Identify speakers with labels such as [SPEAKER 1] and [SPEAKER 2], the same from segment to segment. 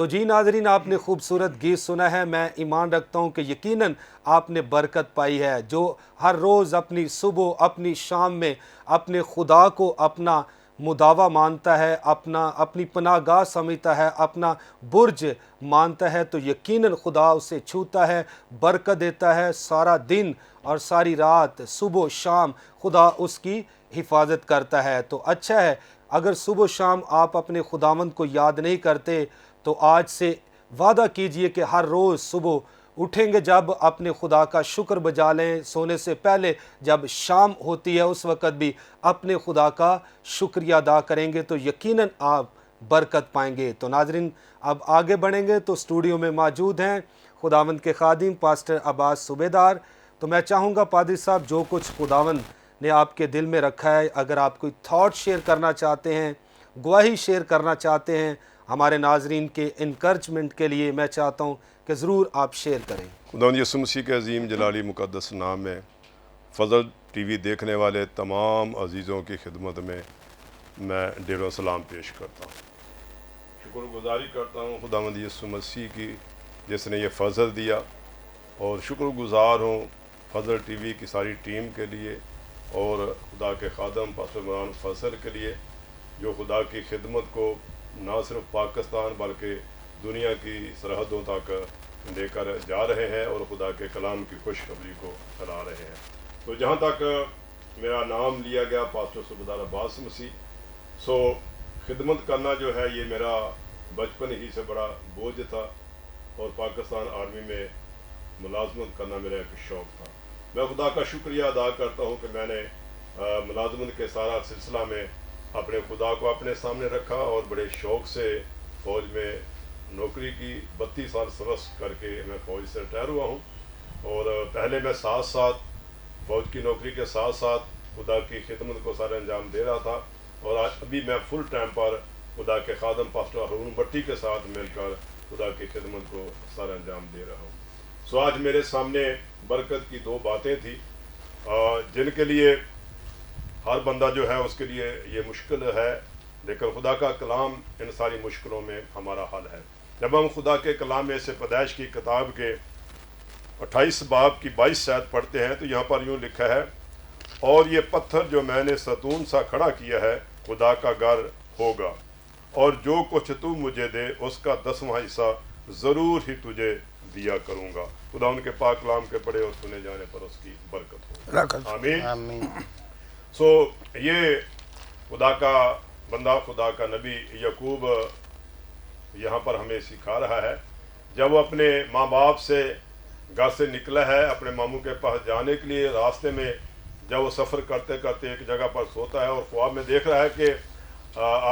[SPEAKER 1] تو جی ناظرین، آپ نے خوبصورت گیت سنا ہے. میں ایمان رکھتا ہوں کہ یقیناً آپ نے برکت پائی ہے. جو ہر روز اپنی صبح اپنی شام میں اپنے خدا کو اپنا مداوا مانتا ہے، اپنی پناہ گاہ سمجھتا ہے، اپنا برج مانتا ہے، تو یقیناً خدا اسے چھوتا ہے، برکت دیتا ہے. سارا دن اور ساری رات، صبح و شام خدا اس کی حفاظت کرتا ہے. تو اچھا ہے، اگر صبح و شام آپ اپنے خداوند کو یاد نہیں کرتے تو آج سے وعدہ کیجئے کہ ہر روز صبح اٹھیں گے جب اپنے خدا کا شکر بجا لیں. سونے سے پہلے جب شام ہوتی ہے اس وقت بھی اپنے خدا کا شکریہ ادا کریں گے تو یقیناً آپ برکت پائیں گے. تو ناظرین، اب آگے بڑھیں گے تو اسٹوڈیو میں موجود ہیں خداوند کے خادم پاسٹر عباس صوبیدار. تو میں چاہوں گا پادری صاحب، جو کچھ خداوند نے آپ کے دل میں رکھا ہے، اگر آپ کوئی تھاٹ شیئر کرنا چاہتے ہیں، گواہی شیئر کرنا چاہتے ہیں ہمارے ناظرین کے انکرجمنٹ کے لیے، میں چاہتا ہوں کہ ضرور آپ شیئر کریں.
[SPEAKER 2] خداوند یسوع مسیح کے عظیم جلالی مقدس نام میں فضل ٹی وی دیکھنے والے تمام عزیزوں کی خدمت میں ڈیر و سلام پیش کرتا ہوں. شکر گزاری کرتا ہوں خداوند یسوع مسیح کی جس نے یہ فضل دیا، اور شکر گزار ہوں فضل ٹی وی کی ساری ٹیم کے لیے اور خدا کے خادم پاسٹر عمران فضل کے لیے، جو خدا کی خدمت کو نہ صرف پاکستان بلکہ دنیا کی سرحدوں تک لے کر جا رہے ہیں اور خدا کے کلام کی خوشخبری کو پھیلا رہے ہیں. تو جہاں تک میرا نام لیا گیا پاسٹر صوبیدار عباس مسیح، سو خدمت کرنا جو ہے یہ میرا بچپن ہی سے بڑا بوجھ تھا، اور پاکستان آرمی میں ملازمت کرنا میرا ایک شوق تھا. میں خدا کا شکریہ ادا کرتا ہوں کہ میں نے ملازمت کے سارا سلسلہ میں اپنے خدا کو اپنے سامنے رکھا اور بڑے شوق سے فوج میں نوکری کی. 32 سال سروس کر کے میں فوج سے ریٹائر ہوا ہوں، اور پہلے میں ساتھ فوج کی نوکری کے ساتھ خدا کی خدمت کو سارے انجام دے رہا تھا، اور آج ابھی میں فل ٹائم پر خدا کے خادم پاسٹر ہارون بٹی کے ساتھ مل کر خدا کی خدمت کو سارا انجام دے رہا ہوں. سو آج میرے سامنے برکت کی 2 باتیں تھیں جن کے لیے ہر بندہ جو ہے اس کے لیے یہ مشکل ہے، لیکن خدا کا کلام ان ساری مشکلوں میں ہمارا حل ہے. جب ہم خدا کے کلام میں سے پیدائش کی کتاب کے 28 باب کی 22 آیت پڑھتے ہیں تو یہاں پر یوں لکھا ہے، اور یہ پتھر جو میں نے ستون سا کھڑا کیا ہے خدا کا گھر ہوگا، اور جو کچھ تو مجھے دے اس کا 10واں حصہ ضرور ہی تجھے دیا کروں گا. خدا ان کے پاک کلام کے پڑھے اور سنے جانے پر اس کی برکت ہو. آمین. سو یہ خدا کا بندہ، خدا کا نبی یعقوب یہاں پر ہمیں سکھا رہا ہے. جب وہ اپنے ماں باپ سے گھر سے نکلا ہے اپنے ماموں کے پاس جانے کے لیے، راستے میں جب وہ سفر کرتے کرتے ایک جگہ پر سوتا ہے اور خواب میں دیکھ رہا ہے کہ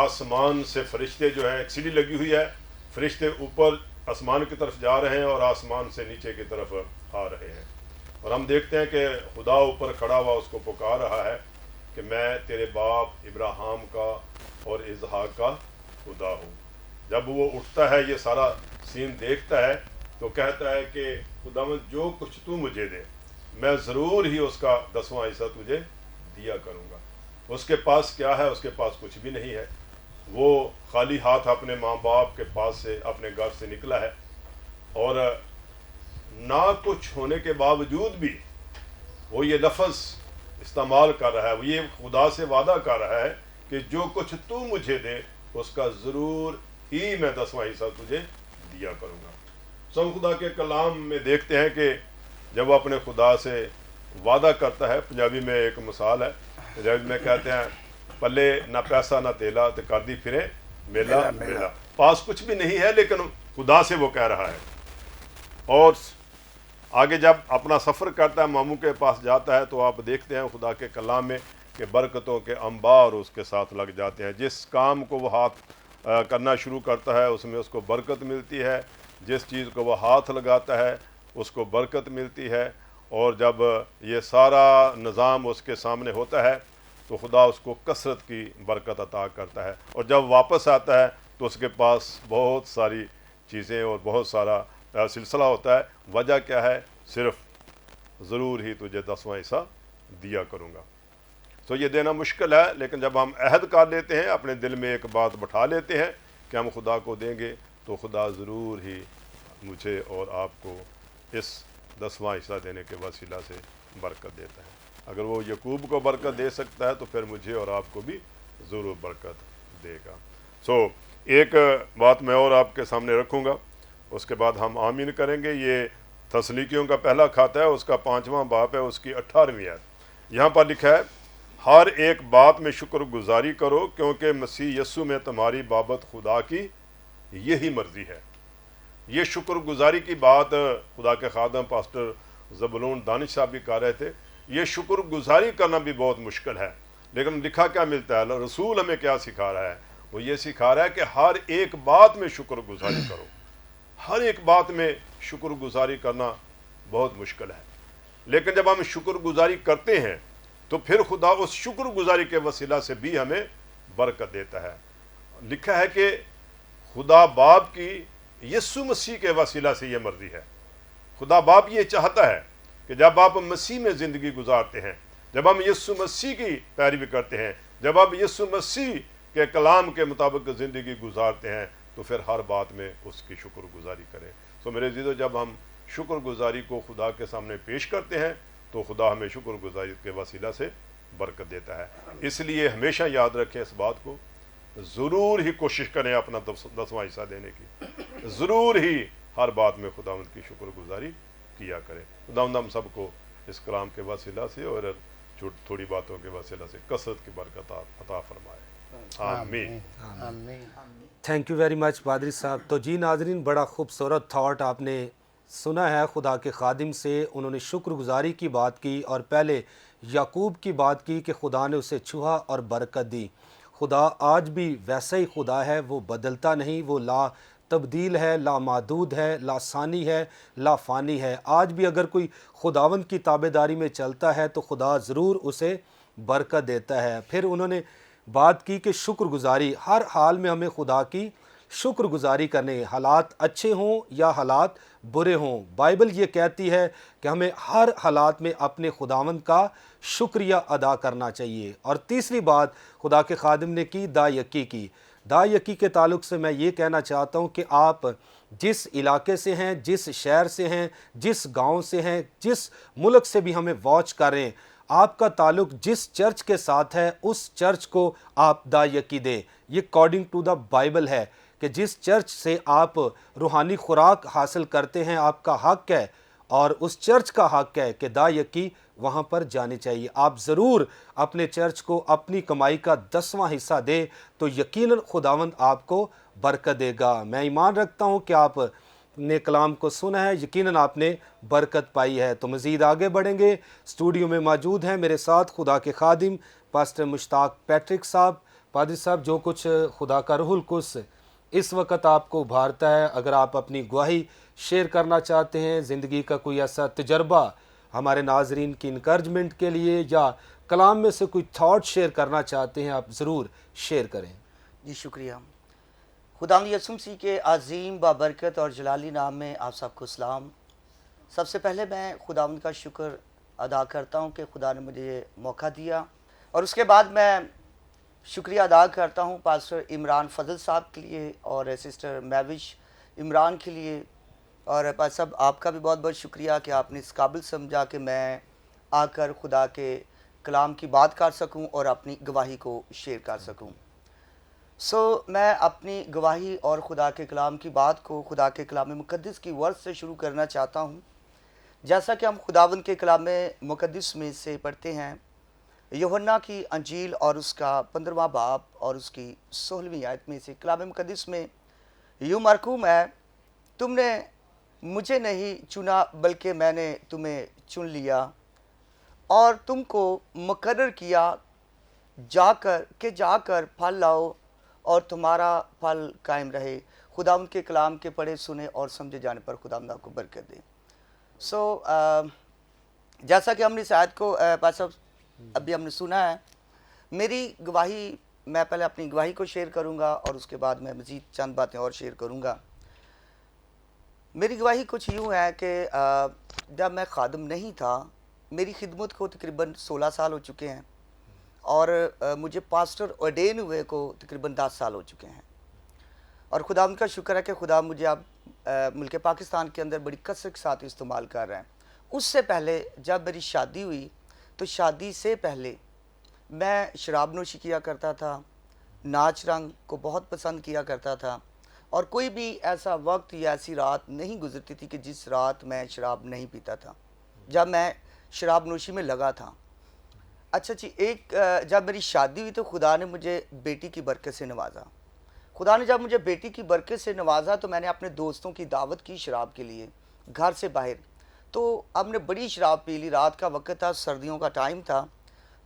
[SPEAKER 2] آسمان سے فرشتے جو ہیں، ایک سیڑھی لگی ہوئی ہے، فرشتے اوپر آسمان کی طرف جا رہے ہیں اور آسمان سے نیچے کی طرف آ رہے ہیں. اور ہم دیکھتے ہیں کہ خدا اوپر کھڑا ہوا اس کو پکار رہا ہے کہ میں تیرے باپ ابراہیم کا اور اسحاق کا خدا ہوں. جب وہ اٹھتا ہے، یہ سارا سین دیکھتا ہے، تو کہتا ہے کہ خداوند جو کچھ تو مجھے دے میں ضرور ہی اس کا 10واں حصہ تجھے دیا کروں گا. اس کے پاس کیا ہے؟ اس کے پاس کچھ بھی نہیں ہے. وہ خالی ہاتھ اپنے ماں باپ کے پاس سے اپنے گھر سے نکلا ہے، اور نہ کچھ ہونے کے باوجود بھی وہ یہ لفظ استعمال کر رہا ہے، وہ یہ خدا سے وعدہ کر رہا ہے کہ جو کچھ تو مجھے دے اس کا ضرور ہی میں 10واں حصہ تجھے دیا کروں گا. ہم خدا کے کلام میں دیکھتے ہیں کہ جب وہ اپنے خدا سے وعدہ کرتا ہے، پنجابی میں ایک مثال ہے، پنجابی میں کہتے ہیں پلے نہ پیسہ نہ تیلا تے کر دی پھرے میلا میلا. پاس کچھ بھی نہیں ہے لیکن خدا سے وہ کہہ رہا ہے. اور آگے جب اپنا سفر کرتا ہے، ماموں کے پاس جاتا ہے، تو آپ دیکھتے ہیں خدا کے کلام میں کہ برکتوں کے انبار اس کے ساتھ لگ جاتے ہیں. جس کام کو وہ ہاتھ کرنا شروع کرتا ہے اس میں اس کو برکت ملتی ہے، جس چیز کو وہ ہاتھ لگاتا ہے اس کو برکت ملتی ہے. اور جب یہ سارا نظام اس کے سامنے ہوتا ہے تو خدا اس کو کثرت کی برکت عطا کرتا ہے. اور جب واپس آتا ہے تو اس کے پاس بہت ساری چیزیں اور بہت سارا سلسلہ ہوتا ہے. وجہ کیا ہے؟ صرف ضرور ہی تجھے 10واں حصہ دیا کروں گا. تو یہ دینا مشکل ہے، لیکن جب ہم عہد کر لیتے ہیں، اپنے دل میں ایک بات بٹھا لیتے ہیں کہ ہم خدا کو دیں گے، تو خدا ضرور ہی مجھے اور آپ کو اس 10واں حصہ دینے کے وسیلہ سے برکت دیتا ہے۔ اگر وہ یعقوب کو برکت دے سکتا ہے تو پھر مجھے اور آپ کو بھی ضرور برکت دے گا۔ ایک بات میں اور آپ کے سامنے رکھوں گا، اس کے بعد ہم آمین کریں گے۔ یہ تسلیکیوں کا پہلا خط ہے، اس کا 5واں باب ہے، اس کی 18ویں آیت۔ یہاں پر لکھا ہے، ہر ایک بات میں شکر گزاری کرو کیونکہ مسیح یسوع میں تمہاری بابت خدا کی یہی مرضی ہے۔ یہ شکر گزاری کی بات خدا کے خادم پاسٹر زبلون دانش صاحب بھی کہہ رہے تھے۔ یہ شکر گزاری کرنا بھی بہت مشکل ہے، لیکن لکھا کیا ملتا ہے؟ رسول ہمیں کیا سکھا رہا ہے؟ وہ یہ سکھا رہا ہے کہ ہر ایک بات میں شکر گزاری کرو۔ ہر ایک بات میں شکر گزاری کرنا بہت مشکل ہے، لیکن جب ہم شکر گزاری کرتے ہیں تو پھر خدا اس شکر گزاری کے وسیلہ سے بھی ہمیں برکت دیتا ہے۔ لکھا ہے کہ خدا باپ کی یسوع مسیح کے وسیلہ سے یہ مرضی ہے۔ خدا باپ یہ چاہتا ہے کہ جب آپ مسیح میں زندگی گزارتے ہیں، جب ہم یسوع مسیح کی پیروی کرتے ہیں، جب آپ یسوع مسیح کے کلام کے مطابق زندگی گزارتے ہیں، تو پھر ہر بات میں اس کی شکر گزاری کریں۔ میرے عزیزو، جب ہم شکر گزاری کو خدا کے سامنے پیش کرتے ہیں تو خدا ہمیں شکر گزاری کے وسیلہ سے برکت دیتا ہے۔ اس لیے ہمیشہ یاد رکھیں اس بات کو، ضرور ہی کوشش کریں اپنا 10واں حصہ دینے کی، ضرور ہی ہر بات میں خداوند کی شکر گزاری کیا کریں۔ خداوند ہم سب کو اس کلام کے وسیلہ سے اور تھوڑی باتوں کے وسیلہ سے کثرت کی برکت عطا فرمائے، آمین۔
[SPEAKER 1] تھینک یو ویری مچ پادری صاحب۔ تو جی ناظرین، بڑا خوبصورت تھاٹ آپ نے سنا ہے خدا کے خادم سے۔ انہوں نے شکر گزاری کی بات کی اور پہلے یعقوب کی بات کی کہ خدا نے اسے چھوا اور برکت دی۔ خدا آج بھی ویسا ہی خدا ہے، وہ بدلتا نہیں، وہ لا تبدیل ہے، لا محدود ہے، لا ثانی ہے، لا فانی ہے۔ آج بھی اگر کوئی خداوند کی تابعداری میں چلتا ہے تو خدا ضرور اسے برکت دیتا ہے۔ پھر انہوں نے بات کی کہ شکر گزاری، ہر حال میں ہمیں خدا کی شکر گزاری کرنے، حالات اچھے ہوں یا حالات برے ہوں۔ بائبل یہ کہتی ہے کہ ہمیں ہر حالات میں اپنے خداوند کا شکریہ ادا کرنا چاہیے۔ اور تیسری بات خدا کے خادم نے کی دا یکی کی۔ دا یکی کے تعلق سے میں یہ کہنا چاہتا ہوں کہ آپ جس علاقے سے ہیں، جس شہر سے ہیں، جس گاؤں سے ہیں، جس ملک سے بھی ہمیں واچ کریں، آپ کا تعلق جس چرچ کے ساتھ ہے اس چرچ کو آپ دا یکی دیں۔ یہ اکارڈنگ ٹو دا بائبل ہے کہ جس چرچ سے آپ روحانی خوراک حاصل کرتے ہیں آپ کا حق ہے، اور اس چرچ کا حق ہے کہ دا یکی وہاں پر جانے چاہیے۔ آپ ضرور اپنے چرچ کو اپنی کمائی کا 10واں حصہ دے تو یقیناً خداوند آپ کو برکت دے گا۔ میں ایمان رکھتا ہوں کہ آپ نے کلام کو سنا ہے، یقیناً آپ نے برکت پائی ہے۔ تو مزید آگے بڑھیں گے۔ اسٹوڈیو میں موجود ہیں میرے ساتھ خدا کے خادم پاسٹر مشتاق پیٹرک صاحب۔ پادری صاحب، جو کچھ خدا کا روح القدس اس وقت آپ کو ابھارتا ہے، اگر آپ اپنی گواہی شیئر کرنا چاہتے ہیں، زندگی کا کوئی ایسا تجربہ ہمارے ناظرین کی انکرجمنٹ کے لیے، یا کلام میں سے کوئی تھاٹ شیئر کرنا چاہتے ہیں، آپ ضرور شیئر کریں۔
[SPEAKER 3] جی شکریہ۔ خداوند یسوع مسیح کے عظیم بابرکت اور جلالی نام میں آپ سب کو سلام۔ سب سے پہلے میں خداوند کا شکر ادا کرتا ہوں کہ خدا نے مجھے یہ موقع دیا، اور اس کے بعد میں شکریہ ادا کرتا ہوں پاسٹر عمران فضل صاحب کے لیے اور سسٹر میوش عمران کے لیے، اور پاسٹر صاحب آپ کا بھی بہت بہت شکریہ کہ آپ نے اس قابل سمجھا کہ میں آ کر خدا کے کلام کی بات کر سکوں اور اپنی گواہی کو شیئر کر سکوں۔ میں اپنی گواہی اور خدا کے کلام کی بات کو خدا کے کلام مقدس کی ورد سے شروع کرنا چاہتا ہوں۔ جیسا کہ ہم خداوند کے کلام مقدس میں سے پڑھتے ہیں، یوحنا کی انجیل اور اس کا 15واں باب اور اس کی 16ویں آیت میں سے کلام مقدس میں یوں مرقوم ہے، تم نے مجھے نہیں چنا بلکہ میں نے تمہیں چن لیا اور تم کو مقرر کیا جا کر پھل لاؤ اور تمہارا پھل قائم رہے۔ خداوند کے کلام کے پڑھے سنے اور سمجھے جانے پر خداوند آپ کو برکت دے۔ جیسا کہ ہم نے اس آیت کو ابھی ہم نے سنا ہے، میری گواہی، میں پہلے اپنی گواہی کو شیئر کروں گا اور اس کے بعد میں مزید چند باتیں اور شیئر کروں گا۔ میری گواہی کچھ یوں ہے کہ جب میں خادم نہیں تھا، میری خدمت کو تقریباً 16 سال ہو چکے ہیں، اور مجھے پاسٹر ordain ہوئے کو تقریباً 10 سال ہو چکے ہیں۔ اور خدا ان کا شکر ہے کہ خدا مجھے اب ملک پاکستان کے اندر بڑی کثرت کے ساتھ استعمال کر رہے ہیں. اس سے پہلے جب میری شادی ہوئی تو شادی سے پہلے میں شراب نوشی کیا کرتا تھا, ناچ رنگ کو بہت پسند کیا کرتا تھا, اور کوئی بھی ایسا وقت یا ایسی رات نہیں گزرتی تھی کہ جس رات میں شراب نہیں پیتا تھا جب میں شراب نوشی میں لگا تھا. اچھا جی, جب میری شادی ہوئی تو خدا نے مجھے بیٹی کی برکت سے نوازا. خدا نے جب مجھے بیٹی کی برکت سے نوازا تو میں نے اپنے دوستوں کی دعوت کی شراب کے لیے گھر سے باہر. تو ہم نے بڑی شراب پی لی, رات کا وقت تھا, سردیوں کا ٹائم تھا,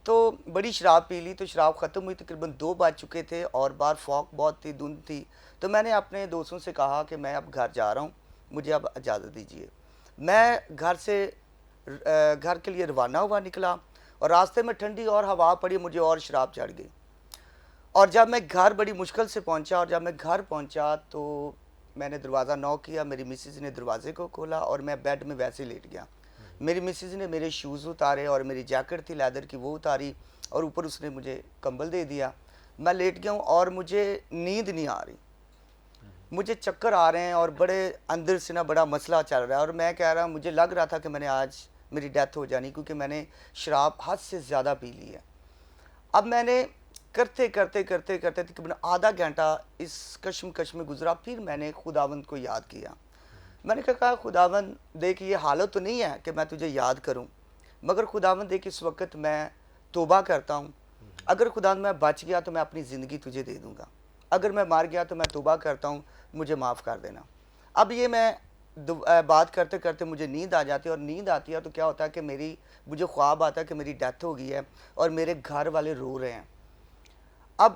[SPEAKER 3] تو بڑی شراب پی لی. تو شراب ختم ہوئی, تقریباً 2 بج چکے تھے اور باہر فوگ بہت تھی, دھند تھی. تو میں نے اپنے دوستوں سے کہا کہ میں اب گھر جا رہا ہوں, مجھے اب اجازت دیجیے. میں گھر کے لیے روانہ ہوا, نکلا, اور راستے میں ٹھنڈی اور ہوا پڑی, مجھے اور شراب چڑھ گئی. اور جب میں گھر بڑی مشکل سے پہنچا, اور جب میں گھر پہنچا تو میں نے دروازہ نوک کیا. میری مسز نے دروازے کو کھولا اور میں بیڈ میں ویسے لیٹ گیا. میری مسز نے میرے شوز اتارے اور میری جیکٹ تھی لیدر کی وہ اتاری, اور اوپر اس نے مجھے کمبل دے دیا. میں لیٹ گیا ہوں اور مجھے نیند نہیں آ رہی, مجھے چکر آ رہے ہیں, اور بڑے اندر سے نا بڑا مسئلہ چل رہا ہے. اور میں کہہ رہا ہوں, مجھے لگ رہا تھا کہ میں نے آج میری ڈیتھ ہو جانی, کیونکہ میں نے شراب حد سے زیادہ پی لی ہے. اب میں نے کرتے تقریباً آدھا گھنٹہ اس کشمکش میں گزرا. پھر میں نے خداوند کو یاد کیا. میں نے کہا خداوند دیکھ, یہ حالت تو نہیں ہے کہ میں تجھے یاد کروں, مگر خداوند دیکھ اس وقت میں توبہ کرتا ہوں. اگر خداوند میں بچ گیا تو میں اپنی زندگی تجھے دے دوں گا, اگر میں مار گیا تو میں توبہ کرتا ہوں, مجھے معاف کر دینا. اب یہ میں بات کرتے کرتے مجھے نیند آ جاتی ہے, اور نیند آتی ہے تو کیا ہوتا ہے کہ مجھے خواب آتا ہے کہ میری ڈیتھ ہو گئی ہے اور میرے گھر والے رو رہے ہیں. اب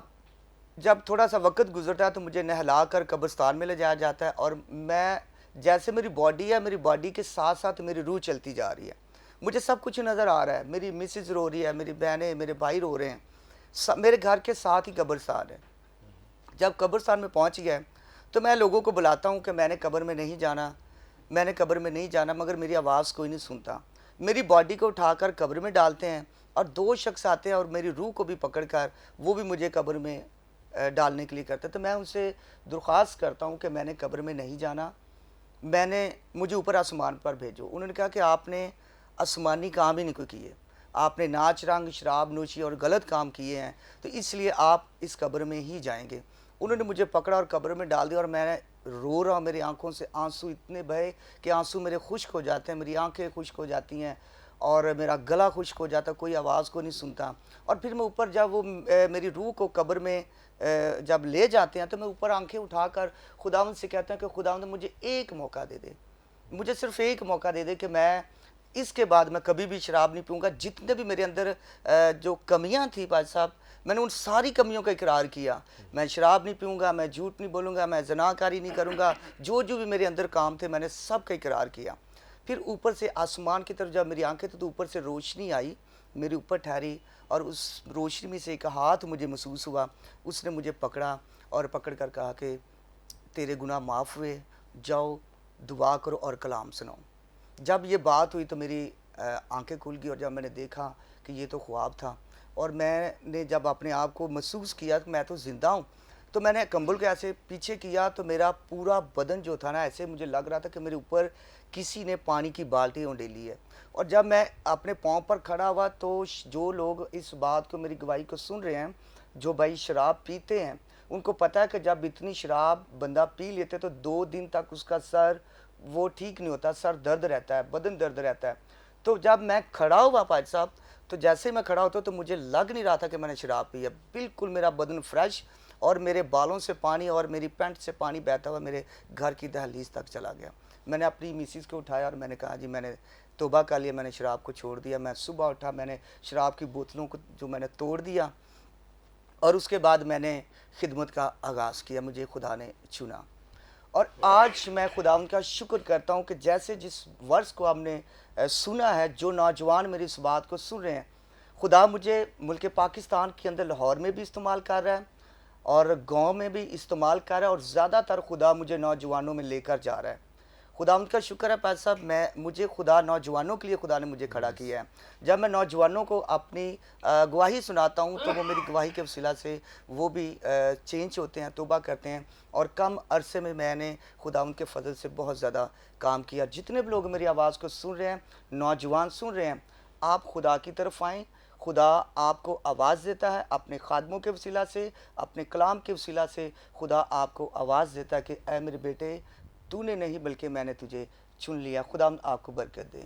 [SPEAKER 3] جب تھوڑا سا وقت گزرتا ہے تو مجھے نہلا کر قبرستان میں لے جایا جاتا ہے, اور میں جیسے میری باڈی ہے, میری باڈی کے ساتھ ساتھ میری روح چلتی جا رہی ہے. مجھے سب کچھ نظر آ رہا ہے, میری مسز رو رہی ہے, میری بہنیں, میرے بھائی رو رہے ہیں, میرے گھر کے ساتھ ہی قبرستان ہے. جب قبرستان میں پہنچ گئے تو میں لوگوں کو بلاتا ہوں کہ میں نے قبر میں نہیں جانا, مگر میری آواز کوئی نہیں سنتا. میری باڈی کو اٹھا کر قبر میں ڈالتے ہیں, اور 2 شخص آتے ہیں اور میری روح کو بھی پکڑ کر وہ بھی مجھے قبر میں ڈالنے کے لیے کرتے ہیں. تو میں ان سے درخواست کرتا ہوں کہ میں نے قبر میں نہیں جانا, مجھے اوپر آسمان پر بھیجو. انہوں نے کہا کہ آپ نے آسمانی کام ہی نہیں کوئی کیے, آپ نے ناچ رنگ, شراب نوشی اور غلط کام کیے ہیں, تو اس لیے آپ اس قبر میں ہی جائیں گے. انہوں نے مجھے پکڑا اور قبر میں ڈال دیا, اور میں رو رہا ہوں, میری آنکھوں سے آنسو اتنے بہے کہ آنسو میرے خشک ہو جاتے ہیں, میری آنکھیں خشک ہو جاتی ہیں, اور میرا گلا خشک ہو جاتا, کوئی آواز کو نہیں سنتا. اور پھر میں اوپر جب وہ میری روح کو قبر میں جب لے جاتے ہیں تو میں اوپر آنکھیں اٹھا کر خداوند سے کہتا ہوں کہ خداوند مجھے ایک موقع دے دے, مجھے صرف ایک موقع دے دے کہ میں اس کے بعد میں کبھی بھی شراب نہیں پیوں گا. جتنے بھی میرے اندر جو کمیاں تھیں بھائی صاحب, میں نے ان ساری کمیوں کا اقرار کیا. میں شراب نہیں پیوں گا, میں جھوٹ نہیں بولوں گا, میں زناکاری نہیں کروں گا, جو بھی میرے اندر کام تھے میں نے سب کا اقرار کیا. پھر اوپر سے آسمان کی طرف جب میری آنکھیں تھیں تو اوپر سے روشنی آئی, میرے اوپر ٹھہری, اور اس روشنی میں سے ایک ہاتھ مجھے محسوس ہوا. اس نے مجھے پکڑا اور پکڑ کر کہا کہ تیرے گناہ معاف ہوئے, جاؤ دعا کرو اور کلام سناؤ. جب یہ بات ہوئی تو میری آنکھیں کھل گئی, اور جب میں نے دیکھا کہ یہ تو خواب تھا, اور میں نے جب اپنے آپ کو محسوس کیا کہ میں تو زندہ ہوں, تو میں نے کمبل کو ایسے پیچھے کیا تو میرا پورا بدن جو تھا نا, ایسے مجھے لگ رہا تھا کہ میرے اوپر کسی نے پانی کی بالٹی اونڈیلی ہے. اور جب میں اپنے پاؤں پر کھڑا ہوا تو جو لوگ اس بات کو, میری گواہی کو سن رہے ہیں, جو بھائی شراب پیتے ہیں, ان کو پتہ ہے کہ جب اتنی شراب بندہ پی لیتے تو 2 دن تک اس کا سر وہ ٹھیک نہیں ہوتا, سر درد رہتا ہے, بدن درد رہتا ہے. تو جب میں کھڑا ہوا پاج صاحب, تو جیسے میں کھڑا ہوتا تو مجھے لگ نہیں رہا تھا کہ میں نے شراب پی ہے. بالکل میرا بدن فریش, اور میرے بالوں سے پانی اور میری پینٹ سے پانی بہتا ہوا میرے گھر کی دہلیز تک چلا گیا. میں نے اپنی مسز کو اٹھایا اور میں نے کہا جی میں نے توبہ کر لیا, میں نے شراب کو چھوڑ دیا. میں صبح اٹھا, میں نے شراب کی بوتلوں کو جو میں نے توڑ دیا, اور اس کے بعد میں نے خدمت کا آغاز کیا. مجھے خدا نے چنا, اور آج میں خدا ان کا شکر کرتا ہوں کہ جیسے جس ورس کو ہم نے سنا ہے, جو نوجوان میری اس بات کو سن رہے ہیں, خدا مجھے ملک پاکستان کے اندر لاہور میں بھی استعمال کر رہا ہے, اور گاؤں میں بھی استعمال کر رہا ہے, اور زیادہ تر خدا مجھے نوجوانوں میں لے کر جا رہا ہے. خداوند کا شکر ہے پادری صاحب، مجھے خدا نوجوانوں کے لیے خدا نے مجھے کھڑا کیا ہے۔ جب میں نوجوانوں کو اپنی گواہی سناتا ہوں تو وہ میری گواہی کے وسیلہ سے وہ بھی چینج ہوتے ہیں، توبہ کرتے ہیں، اور کم عرصے میں نے خداوند کے فضل سے بہت زیادہ کام کیا۔ جتنے بھی لوگ میری آواز کو سن رہے ہیں، نوجوان سن رہے ہیں، آپ خدا کی طرف آئیں۔ خدا آپ کو آواز دیتا ہے اپنے خادموں کے وسیلہ سے، اپنے کلام کے وسیلہ سے خدا آپ کو آواز دیتا ہے کہ اے میرے بیٹے، تو نے نہیں بلکہ میں نے تجھے چن لیا۔ خدا آپ کو برکت دے۔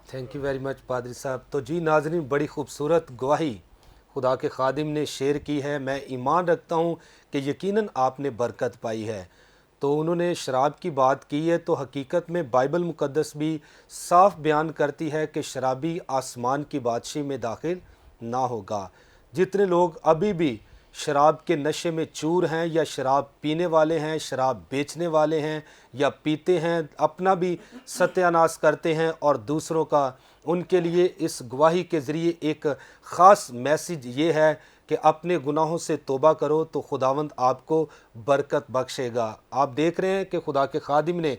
[SPEAKER 1] تھینک یو ویری مچ پادری صاحب۔ تو جی ناظرین، بڑی خوبصورت گواہی خدا کے خادم نے شیئر کی ہے۔ میں ایمان رکھتا ہوں کہ یقیناً آپ نے برکت پائی ہے۔ تو انہوں نے شراب کی بات کی ہے، تو حقیقت میں بائبل مقدس بھی صاف بیان کرتی ہے کہ شرابی آسمان کی بادشاہی میں داخل نہ ہوگا۔ جتنے لوگ ابھی بھی شراب کے نشے میں چور ہیں، یا شراب پینے والے ہیں، شراب بیچنے والے ہیں، یا پیتے ہیں، اپنا بھی ستیہ ناش کرتے ہیں اور دوسروں کا، ان کے لیے اس گواہی کے ذریعے ایک خاص میسیج یہ ہے کہ اپنے گناہوں سے توبہ کرو تو خداوند آپ کو برکت بخشے گا۔ آپ دیکھ رہے ہیں کہ خدا کے خادم نے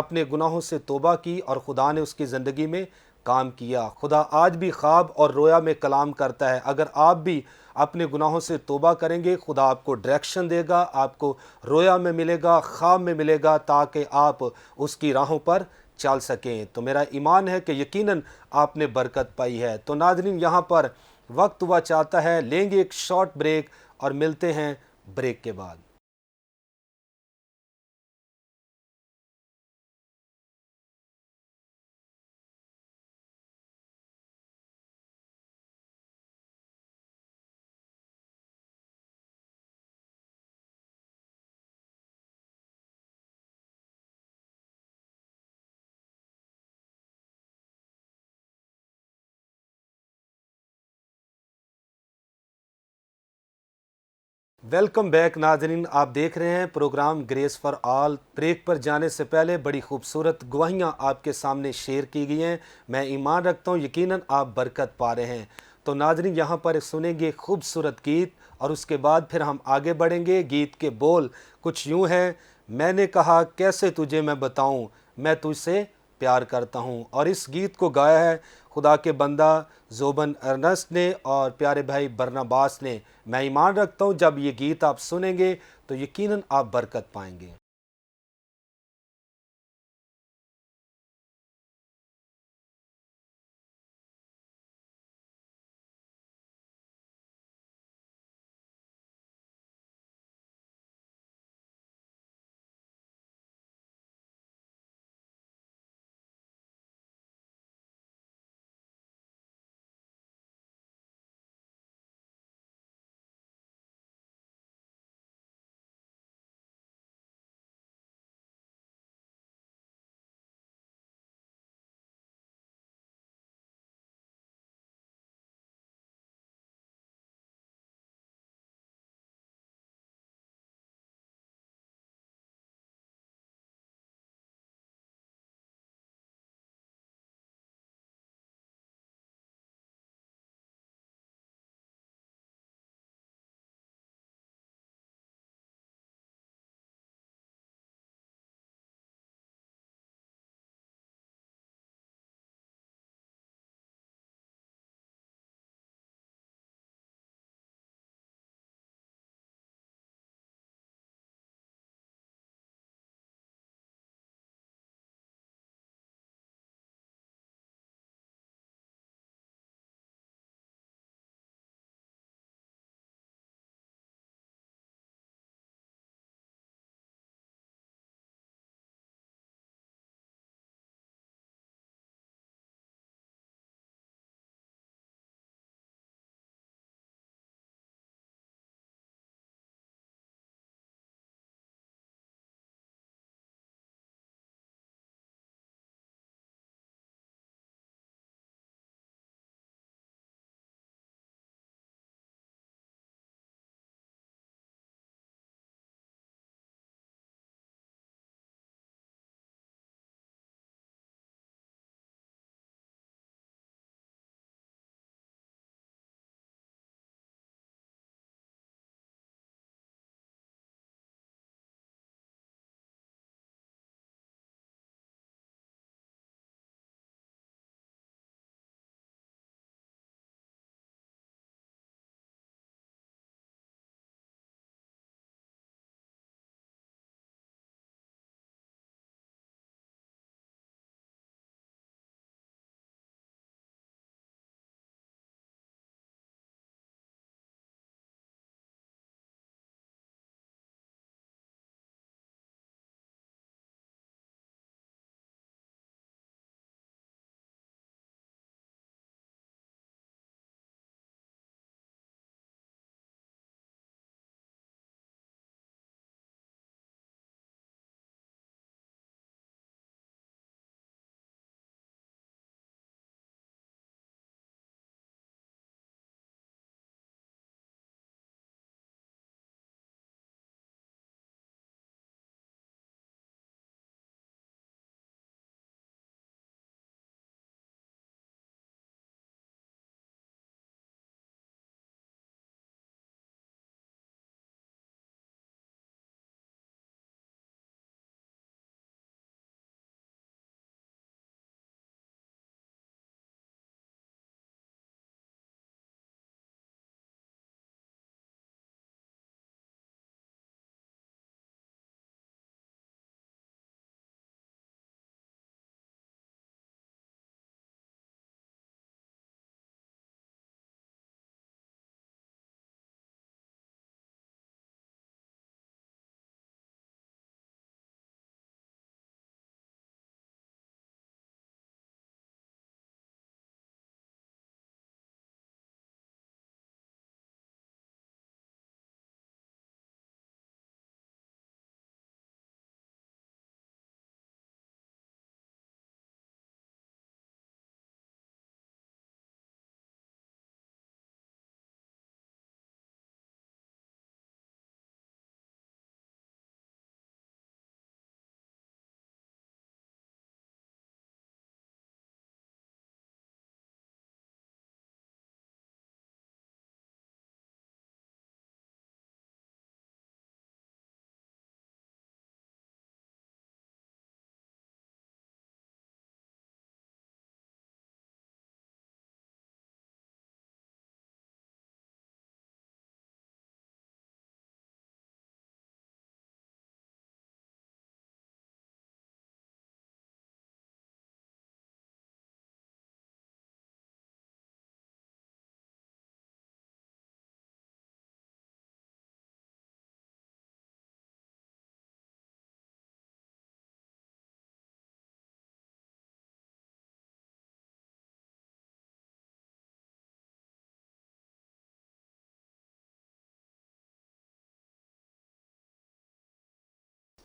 [SPEAKER 1] اپنے گناہوں سے توبہ کی اور خدا نے اس کی زندگی میں کام کیا۔ خدا آج بھی خواب اور رویا میں کلام کرتا ہے۔ اگر آپ بھی اپنے گناہوں سے توبہ کریں گے، خدا آپ کو ڈائریکشن دے گا، آپ کو رویا میں ملے گا، خواب میں ملے گا، تاکہ آپ اس کی راہوں پر چل سکیں۔ تو میرا ایمان ہے کہ یقیناً آپ نے برکت پائی ہے۔ تو ناظرین، یہاں پر وقت ہوا چاہتا ہے، لیں گے ایک شارٹ بریک اور ملتے ہیں بریک کے بعد۔ ویلکم بیک ناظرین، آپ دیکھ رہے ہیں program grace for all. Break پر جانے سے پہلے بڑی خوبصورت گواہیاں آپ کے سامنے شیئر کی گئی ہیں۔ میں ایمان رکھتا ہوں یقیناً آپ برکت پا رہے ہیں۔ تو ناظرین، یہاں پر سنیں گے خوبصورت گیت، اور اس کے بعد پھر ہم آگے بڑھیں گے۔ گیت کے بول کچھ یوں ہیں: میں نے کہا کیسے تجھے میں بتاؤں، میں تجھ سے پیار کرتا ہوں۔ اور اس گیت کو گایا ہے خدا کے بندہ زوبن ارنسٹ نے اور پیارے بھائی برناباس نے۔ میں ایمان رکھتا ہوں جب یہ گیت آپ سنیں گے تو یقیناً آپ برکت پائیں گے۔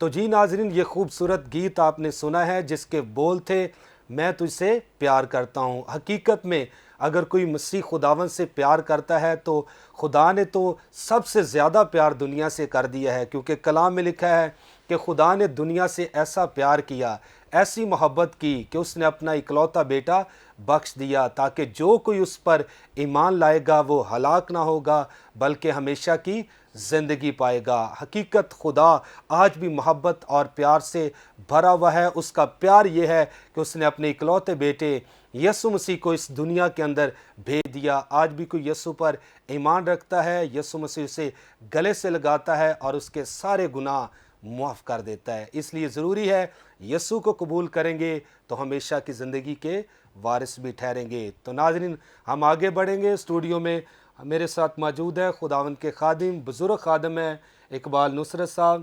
[SPEAKER 1] تو جی ناظرین، یہ خوبصورت گیت آپ نے سنا ہے جس کے بول تھے میں تجھ سے پیار کرتا ہوں۔ حقیقت میں اگر کوئی مسیح خداوند سے پیار کرتا ہے تو خدا نے تو سب سے زیادہ پیار دنیا سے کر دیا ہے، کیونکہ کلام میں لکھا ہے کہ خدا نے دنیا سے ایسا پیار کیا، ایسی محبت کی کہ اس نے اپنا اکلوتا بیٹا بخش دیا تاکہ جو کوئی اس پر ایمان لائے گا وہ ہلاک نہ ہوگا بلکہ ہمیشہ کی زندگی پائے گا۔ حقیقت خدا آج بھی محبت اور پیار سے بھرا ہوا ہے۔ اس کا پیار یہ ہے کہ اس نے اپنے اکلوتے بیٹے یسوع مسیح کو اس دنیا کے اندر بھیج دیا۔ آج بھی کوئی یسوع پر ایمان رکھتا ہے، یسوع مسیح اسے گلے سے لگاتا ہے اور اس کے سارے گناہ معاف کر دیتا ہے۔ اس لیے ضروری ہے یسوع کو قبول کریں گے تو ہمیشہ کی زندگی کے وارث بھی ٹھہریں گے۔ تو ناظرین، ہم آگے بڑھیں گے۔ اسٹوڈیو میں میرے ساتھ موجود ہے خداوند کے خادم، بزرگ خادم ہیں اقبال نصرت صاحب۔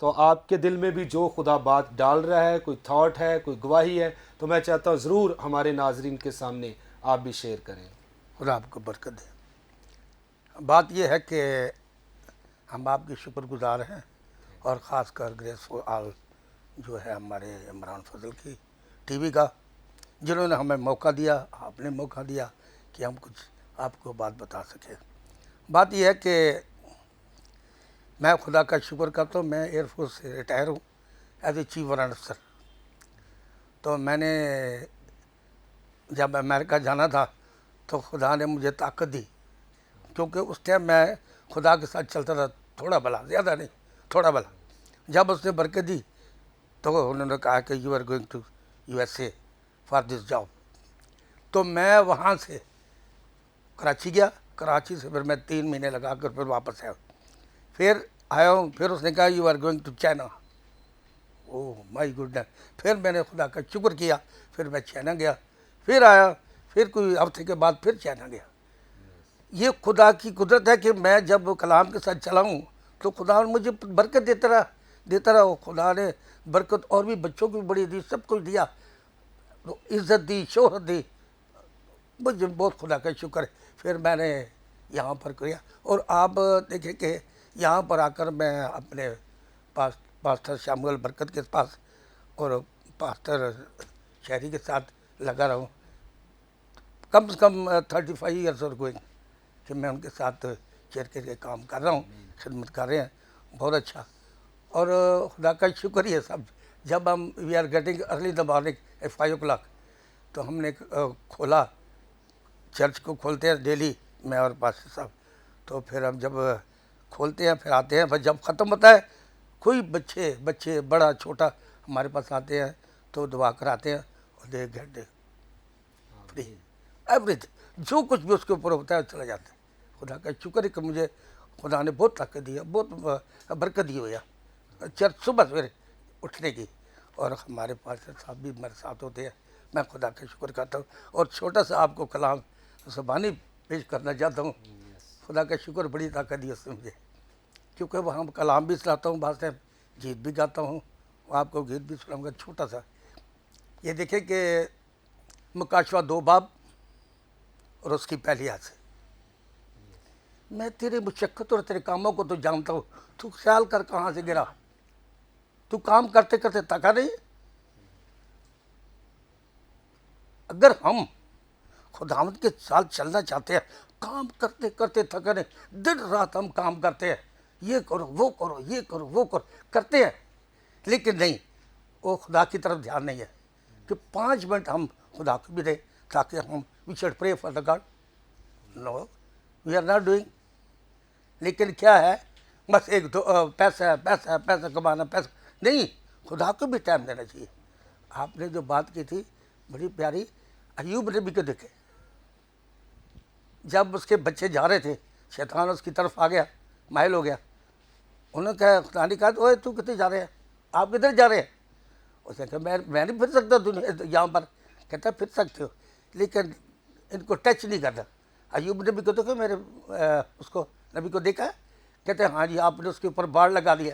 [SPEAKER 1] تو آپ کے دل میں بھی جو خدا بات ڈال رہا ہے، کوئی تھاٹ ہے، کوئی گواہی ہے، تو میں چاہتا ہوں ضرور ہمارے ناظرین کے سامنے آپ بھی شیئر کریں۔
[SPEAKER 4] خدا آپ کو برکت دے۔ بات یہ ہے کہ ہم آپ کے شکر گزار ہیں، اور خاص کر گریس فور آل جو ہے ہمارے عمران فضل کی ٹی وی کا، جنہوں نے ہمیں موقع دیا، آپ نے موقع دیا کہ ہم کچھ آپ کو بات بتا سکیں۔ بات یہ ہے کہ میں خدا کا شکر کرتا ہوں، میں ایئر فورس سے ریٹائر ہوں ایز اے چیف وارنٹ افسر۔ تو میں نے جب امریکہ جانا تھا تو خدا نے مجھے طاقت دی، کیونکہ اس ٹائم میں خدا کے ساتھ چلتا تھا، تھوڑا بھلا، زیادہ نہیں، تھوڑا بھلا۔ جب اس نے برکت دی تو انہوں نے کہا کہ you are going to U S A for this job. تو میں وہاں سے کراچی گیا، کراچی سے پھر میں 3 مہینے لگا کر پھر واپس آیا، پھر آیا ہوں۔ پھر اس نے کہا you are going to China. Oh my goodness, پھر میں نے خدا کا شکر کیا، پھر میں چائنا گیا، پھر آیا، پھر کوئی ہفتے کے بعد پھر چائنا گیا۔ یہ خدا کی قدرت ہے کہ میں جب کلام کے ساتھ چلا ہوں تو خدا نے مجھے برکت دیتا رہا۔ خدا نے برکت اور بھی بچوں کو بھی بڑی دی، سب کچھ دیا، تو عزت دی، شہرت دی، مجھے بہت خدا کا شکر ہے۔ پھر میں نے یہاں پر کیا، اور آپ دیکھیں کہ یہاں پر آ کر میں اپنے پاسٹر شامول برکت کے پاس اور پاسٹر شہری کے ساتھ لگا رہا ہوں، کم سے کم 35 ایئرس اور گوئنگ، کہ میں ان کے ساتھ چیر کے کام کر رہا ہوں، خدمت کر رہے ہیں، بہت اچھا۔ اور خدا کا شکر ہی ہے سب۔ جب ہم we are getting early the morning at 5 o'clock، تو ہم نے کھولا، چرچ کو کھولتے ہیں ڈیلی میں اور پاسٹر صاحب، تو پھر ہم جب کھولتے ہیں پھر آتے ہیں، بس جب ختم ہوتا ہے کوئی بچے بڑا چھوٹا ہمارے پاس آتے ہیں تو دعا کراتے ہیں، اور they get free everything, جو کچھ بھی اس کے اوپر ہوتا ہے چلا جاتا ہے۔ خدا کا شکر ہے کہ مجھے خدا نے بہت طاقت دی ہے، بہت برکت دی ہوئی ہے چرچ صبح سویرے اٹھنے کی، اور ہمارے پاسٹر صاحب بھی میرے ساتھ ہوتے ہیں۔ میں خدا کا شکر کرتا ہوں، اور چھوٹا سا آپ کو کلام زبانی پیش کرنا چاہتا ہوں۔ خدا کا شکر، بڑی طاقت دی اس نے مجھے، کیونکہ وہاں کلام بھی سناتا ہوں، بعض ٹائم گیت بھی گاتا ہوں، آپ کو گیت بھی سناؤں گا چھوٹا سا۔ یہ دیکھیں کہ مکاشوہ 2 باب اور اس کی پہلی آیت سے، میں تیرے مشقت اور تیرے کاموں کو تو جانتا ہوں، تو خیال کر کہاں سے گرا، تو کام کرتے کرتے تھکا نہیں۔ اگر ہم خداوند کے ساتھ چلنا چاہتے ہیں، کام کرتے کرتے تھکا نہیں، دن رات ہم کام کرتے ہیں، یہ کرو وہ کرو یہ کرو وہ کرو کرتے ہیں، لیکن نہیں، وہ خدا کی طرف دھیان نہیں ہے کہ 5 منٹ ہم خدا کو بھی دیں تاکہ ہم we should pray for the God. No, we are not doing. لیکن کیا ہے، بس ایک پیسہ کمانا، پیسہ نہیں، خدا کو بھی ٹائم دینا چاہیے۔ آپ نے جو بات کی تھی بڑی پیاری، ایوب نبی کو دیکھے، جب اس کے بچے جا رہے تھے، شیطان اس کی طرف آ گیا، مائل ہو گیا، انہوں نے کہا، خدا نے کہا اوے تو کدھر جا رہے ہیں، آپ کدھر جا رہے ہیں؟ اس نے کہا میں نہیں پھر سکتا دنیا یہاں پر۔ کہتا پھر سکتے ہو لیکن ان کو ٹچ نہیں کرنا۔ ایوب نبی کو دیکھو، میرے اس کو نبی کو دیکھا ہے، کہتے ہیں ہاں جی آپ نے اس کے اوپر باڑ لگا لیا،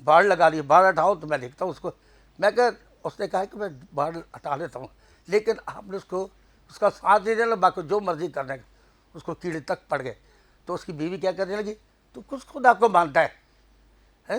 [SPEAKER 4] باڑ ہٹاؤ تو میں دیکھتا ہوں اس کو۔ میں کہ اس نے کہا کہ میں باڑ ہٹا لیتا ہوں، لیکن آپ نے اس کا ساتھ نہیں دینا، باقی جو مرضی کرنے کا، اس کو کیڑے تک پڑ گئے۔ تو اس کی بیوی کیا کرنے لگی، تو کس خدا کو مانتا ہے،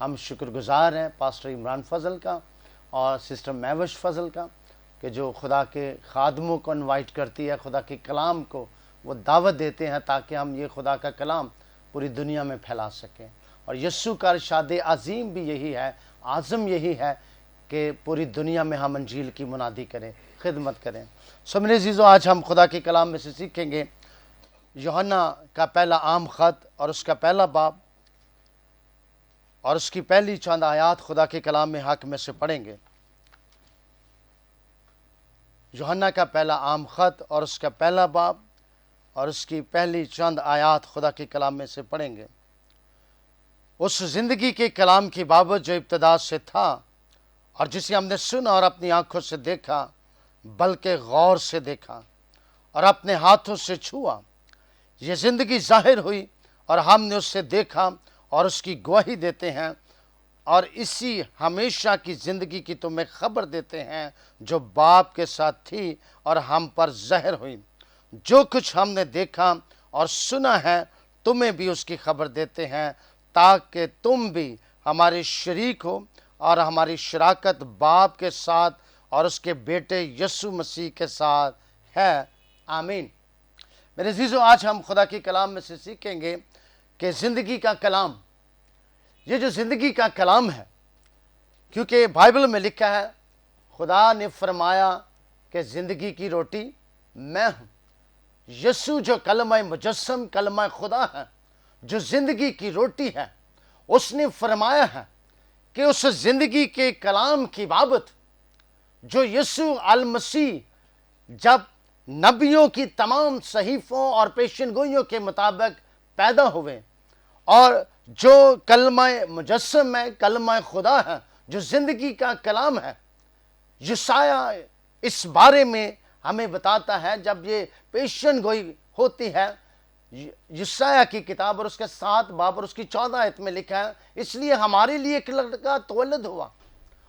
[SPEAKER 5] ہم شکرگزار ہیں پاسٹر عمران فضل کا اور سسٹر محوش فضل کا کہ جو خدا کے خادموں کو انوائٹ کرتی ہے، خدا کے کلام کو وہ دعوت دیتے ہیں تاکہ ہم یہ خدا کا کلام پوری دنیا میں پھیلا سکیں۔ اور یسوع کا ارشاد عظیم بھی یہی ہے، عازم یہی ہے کہ پوری دنیا میں ہم انجیل کی منادی کریں، خدمت کریں۔ سو میرے عزیزو، آج ہم خدا کے کلام میں سے سیکھیں گے یوحنا کا پہلا عام خط اور اس کا پہلا باب اور اس کی پہلی چند آیات خدا کے کلام میں حق میں سے پڑھیں گے۔ یوحنا کا پہلا عام خط اور اس کا پہلا باب اور اس کی پہلی چند آیات خدا کے کلام میں سے پڑھیں گے۔ اس زندگی کے کلام کی بابت جو ابتدا سے تھا اور جسے ہم نے سنا اور اپنی آنکھوں سے دیکھا، بلکہ غور سے دیکھا اور اپنے ہاتھوں سے چھوا، یہ زندگی ظاہر ہوئی اور ہم نے اس سے دیکھا اور اس کی گواہی دیتے ہیں، اور اسی ہمیشہ کی زندگی کی تمہیں خبر دیتے ہیں جو باپ کے ساتھ تھی اور ہم پر ظاہر ہوئی۔ جو کچھ ہم نے دیکھا اور سنا ہے تمہیں بھی اس کی خبر دیتے ہیں، تاکہ تم بھی ہمارے شریک ہو، اور ہماری شراکت باپ کے ساتھ اور اس کے بیٹے یسوع مسیح کے ساتھ ہے۔ آمین۔ میرے عزیزو، آج ہم خدا کی کلام میں سے سیکھیں گے کہ زندگی کا کلام، یہ جو زندگی کا کلام ہے، کیونکہ بائبل میں لکھا ہے خدا نے فرمایا کہ زندگی کی روٹی میں ہوں۔ یسوع جو کلمہ مجسم، کلمہ خدا ہے، جو زندگی کی روٹی ہے، اس نے فرمایا ہے کہ اس زندگی کے کلام کی بابت جو یسوع المسیح جب نبیوں کی تمام صحیفوں اور پیشن گوئیوں کے مطابق پیدا ہوئے، اور جو کلمہ مجسم ہے، کلمہ خدا ہے، جو زندگی کا کلام ہے، یسایہ اس بارے میں ہمیں بتاتا ہے جب یہ پیشن گوئی ہوتی ہے۔ یسایہ کی کتاب اور اس کے 7 باب اور اس کی 14 آیت میں لکھا ہے، اس لیے ہمارے لیے ایک لڑکا تولد ہوا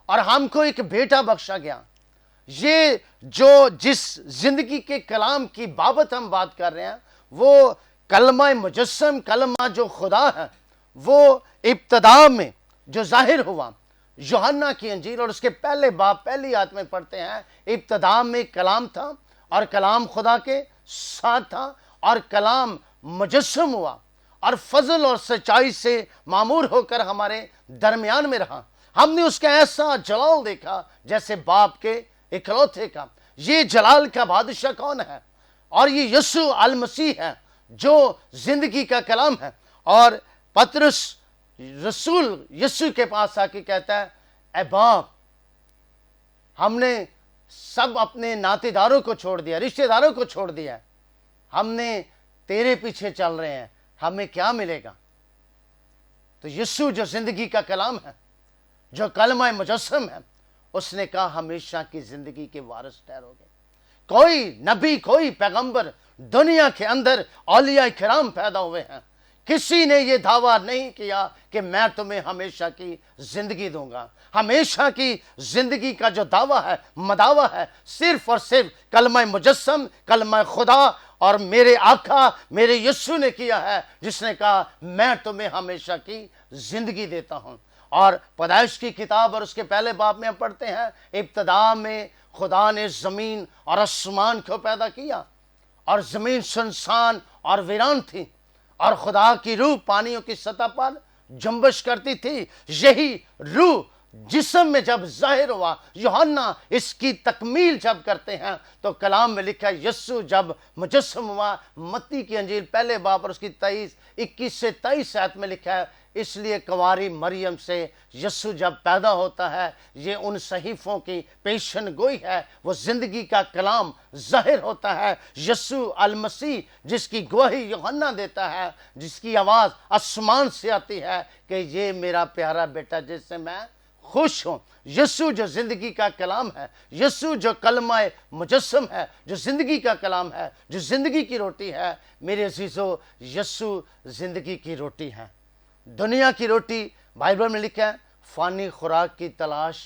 [SPEAKER 5] اور ہم کو ایک بیٹا بخشا گیا۔ یہ جو جس زندگی کے کلام کی بابت ہم بات کر رہے ہیں، وہ کلمہ مجسم، کلمہ جو خدا ہے، وہ ابتدا میں جو ظاہر ہوا۔ یوحنا کی انجیل اور اس کے پہلے باب پہلی آیت میں پڑھتے ہیں، ابتدا میں کلام تھا اور کلام خدا کے ساتھ تھا اور کلام مجسم ہوا اور فضل اور سچائی سے معمور ہو کر ہمارے درمیان میں رہا۔ ہم نے اس کا ایسا جلال دیکھا جیسے باپ کے اکلوتے کا۔ یہ جلال کا بادشاہ کون ہے؟ اور یہ یسوع المسیح ہے جو زندگی کا کلام ہے۔ اور پطرس رسول یسوع کے پاس آ کے کہتا ہے، اے باپ، ہم نے سب اپنے ناطے داروں کو چھوڑ دیا، رشتہ داروں کو چھوڑ دیا، ہم نے تیرے پیچھے چل رہے ہیں، ہمیں کیا ملے گا؟ تو یسوع جو زندگی کا کلام ہے، جو کلمہ مجسم ہے، اس نے کہا ہمیشہ کی زندگی کے وارث ٹھہرو گے۔ کوئی نبی، کوئی پیغمبر دنیا کے اندر اولیاء کرام پیدا ہوئے ہیں، کسی نے یہ دعویٰ نہیں کیا کہ میں تمہیں ہمیشہ کی زندگی دوں گا۔ ہمیشہ کی زندگی کا جو دعویٰ ہے، مدعویٰ ہے، صرف اور صرف کلمہ مجسم، کلمہ خدا اور میرے آقا میرے یسوع نے کیا ہے، جس نے کہا میں تمہیں ہمیشہ کی زندگی دیتا ہوں۔ اور پیدائش کی کتاب اور اس کے پہلے باب میں ہم پڑھتے ہیں، ابتدا میں خدا نے زمین اور آسمان کو پیدا کیا، اور زمین سنسان اور ویران تھی، اور خدا کی روح پانیوں کی سطح پر جنبش کرتی تھی۔ یہی روح جسم میں جب ظاہر ہوا، یوحنا اس کی تکمیل جب کرتے ہیں تو کلام میں لکھا ہے یسوع جب مجسم ہوا۔ متی کی انجیل پہلے باب اور اس کی 21 سے 23 آیت میں لکھا ہے، اس لیے کنواری مریم سے یسوع جب پیدا ہوتا ہے، یہ ان صحیفوں کی پیشن گوئی ہے، وہ زندگی کا کلام ظاہر ہوتا ہے۔ یسوع المسیح جس کی گواہی یوحنا دیتا ہے، جس کی آواز آسمان سے آتی ہے کہ یہ میرا پیارا بیٹا جس سے میں خوش ہوں۔ یسوع جو زندگی کا کلام ہے، یسوع جو کلمہ مجسم ہے، جو زندگی کا کلام ہے، جو زندگی کی روٹی ہے، میرے عزیزو، یسوع زندگی کی روٹی ہے۔ دنیا کی روٹی بائبل میں لکھا ہے، فانی خوراک کی تلاش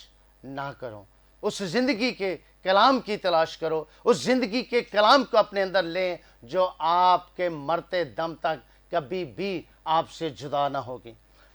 [SPEAKER 5] نہ کرو، اس زندگی کے کلام کی تلاش کرو، اس زندگی کے کلام کو اپنے اندر لیں جو آپ کے مرتے دم تک کبھی بھی آپ سے جدا نہ ہوگی۔